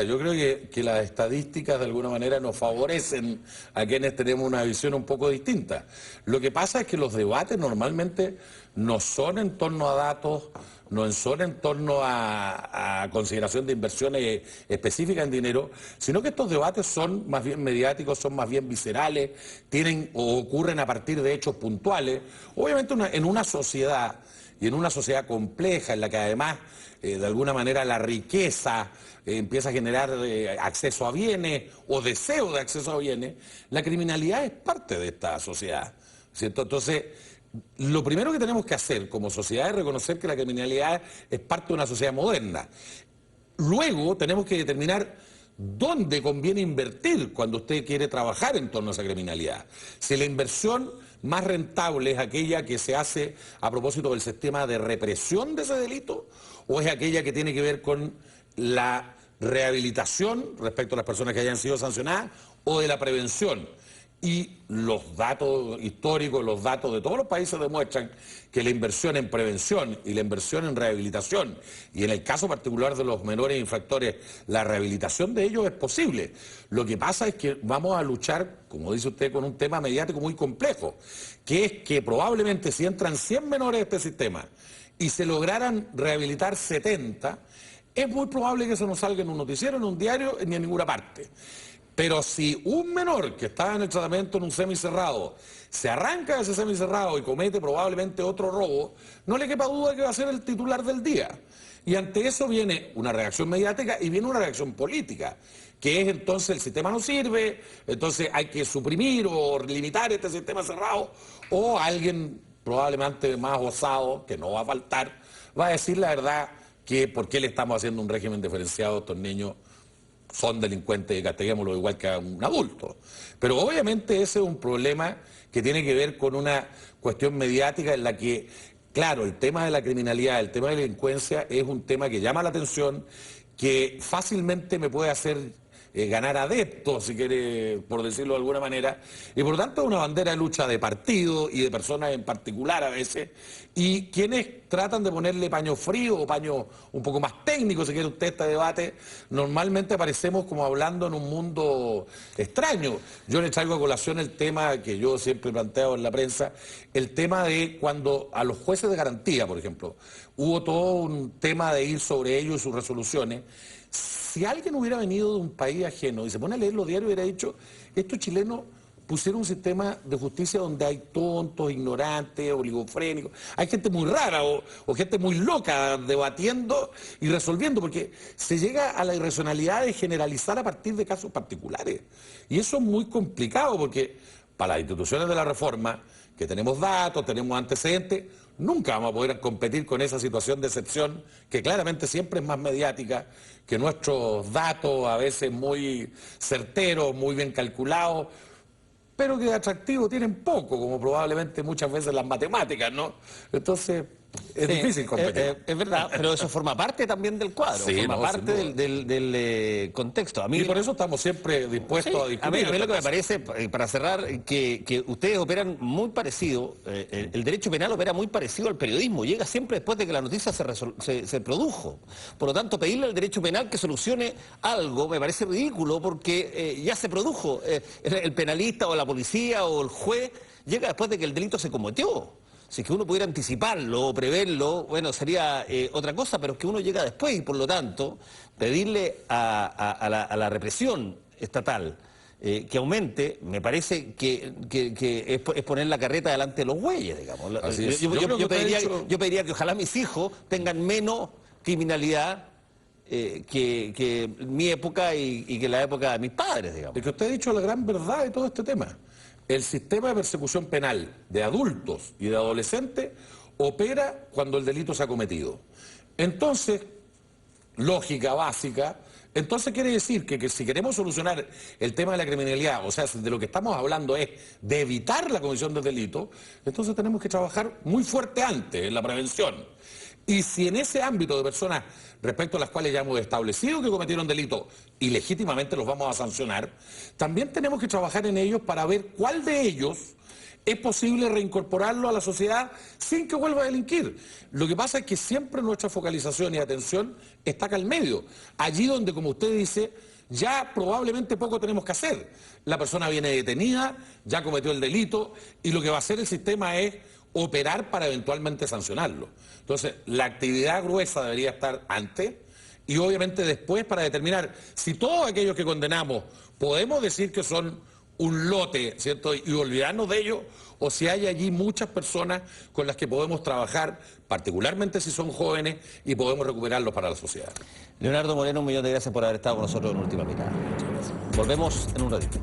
Yo creo que las estadísticas de alguna manera nos favorecen a quienes tenemos una visión un poco distinta. Lo que pasa es que los debates normalmente no son en torno a datos, no son en torno a consideración de inversiones específicas en dinero, sino que estos debates son más bien mediáticos, son más bien viscerales, tienen o ocurren a partir de hechos puntuales. Obviamente en una sociedad y en una sociedad compleja en la que además de alguna manera la riqueza empieza a generar acceso a bienes o deseo de acceso a bienes, la criminalidad es parte de esta sociedad, ¿cierto? Entonces, lo primero que tenemos que hacer como sociedad es reconocer que la criminalidad es parte de una sociedad moderna. Luego tenemos que determinar dónde conviene invertir cuando usted quiere trabajar en torno a esa criminalidad. Si la inversión más rentable es aquella que se hace a propósito del sistema de represión de ese delito, o es aquella que tiene que ver con la rehabilitación respecto a las personas que hayan sido sancionadas, o de la prevención. Y los datos históricos, los datos de todos los países demuestran que la inversión en prevención y la inversión en rehabilitación, y en el caso particular de los menores infractores, la rehabilitación de ellos es posible. Lo que pasa es que vamos a luchar, como dice usted, con un tema mediático muy complejo, que es que probablemente si entran 100 menores a este sistema y se lograran rehabilitar 70, es muy probable que eso no salga en un noticiero, en un diario, ni en ninguna parte. Pero si un menor que está en el tratamiento en un semicerrado se arranca de ese semicerrado y comete probablemente otro robo, no le quepa duda que va a ser el titular del día. Y ante eso viene una reacción mediática y viene una reacción política, que es entonces el sistema no sirve, entonces hay que suprimir o limitar este sistema cerrado, o alguien probablemente más osado, que no va a faltar, va a decir la verdad que por qué le estamos haciendo un régimen diferenciado a estos niños. Son delincuentes y castiguémoslo igual que a un adulto. Pero obviamente ese es un problema que tiene que ver con una cuestión mediática en la que, claro, el tema de la criminalidad, el tema de la delincuencia es un tema que llama la atención, que fácilmente me puede hacer ganar adeptos, si quiere, por decirlo de alguna manera, y por lo tanto es una bandera de lucha de partido y de personas en particular a veces, y quienes tratan de ponerle paño frío o paño un poco más técnico, si quiere usted, este debate, normalmente aparecemos como hablando en un mundo extraño. Yo le traigo a colación el tema que yo siempre he planteado en la prensa, el tema de cuando a los jueces de garantía, por ejemplo, hubo todo un tema de ir sobre ellos y sus resoluciones. Si alguien hubiera venido de un país ajeno y se pone a leer los diarios, hubiera dicho, estos chilenos pusieron un sistema de justicia donde hay tontos, ignorantes, oligofrénicos, hay gente muy rara o gente muy loca debatiendo y resolviendo, porque se llega a la irracionalidad de generalizar a partir de casos particulares. Y eso es muy complicado porque para las instituciones de la reforma, que tenemos datos, tenemos antecedentes, nunca vamos a poder competir con esa situación de excepción que claramente siempre es más mediática, que nuestros datos a veces muy certeros, muy bien calculados, pero que de atractivo tienen poco, como probablemente muchas veces las matemáticas, ¿no? Entonces, es difícil competir. Es verdad, pero eso forma parte también del cuadro, Sí, forma no, parte sin duda. del contexto. A mí, Y por eso estamos siempre dispuestos a discutir. a mí lo que me parece, para cerrar, que ustedes operan muy parecido, el derecho penal opera muy parecido al periodismo, llega siempre después de que la noticia se produjo. Por lo tanto, pedirle al derecho penal que solucione algo me parece ridículo porque ya se produjo. El penalista o la policía o el juez llega después de que el delito se cometió. Si es que uno pudiera anticiparlo o preverlo, bueno, sería otra cosa, pero es que uno llega después y por lo tanto pedirle a la represión estatal que aumente, me parece que es poner la carreta delante de los bueyes, digamos. Así es. Yo pediría que ojalá mis hijos tengan menos criminalidad que mi época y que la época de mis padres, digamos. Es que usted ha dicho la gran verdad de todo este tema. El sistema de persecución penal de adultos y de adolescentes opera cuando el delito se ha cometido. Entonces, lógica básica, entonces quiere decir que si queremos solucionar el tema de la criminalidad, o sea, de lo que estamos hablando es de evitar la comisión del delito, entonces tenemos que trabajar muy fuerte antes en la prevención. Y si en ese ámbito de personas respecto a las cuales ya hemos establecido que cometieron delito y legítimamente los vamos a sancionar, también tenemos que trabajar en ellos para ver cuál de ellos es posible reincorporarlo a la sociedad sin que vuelva a delinquir. Lo que pasa es que siempre nuestra focalización y atención está acá al medio, allí donde, como usted dice, ya probablemente poco tenemos que hacer. La persona viene detenida, ya cometió el delito, y lo que va a hacer el sistema es operar para eventualmente sancionarlo. Entonces, la actividad gruesa debería estar antes y obviamente después para determinar si todos aquellos que condenamos podemos decir que son un lote, ¿cierto? Y olvidarnos de ellos, o si hay allí muchas personas con las que podemos trabajar, particularmente si son jóvenes, y podemos recuperarlos para la sociedad. Leonardo Moreno, un millón de gracias por haber estado con nosotros en Última Mirada. Volvemos en un ratito.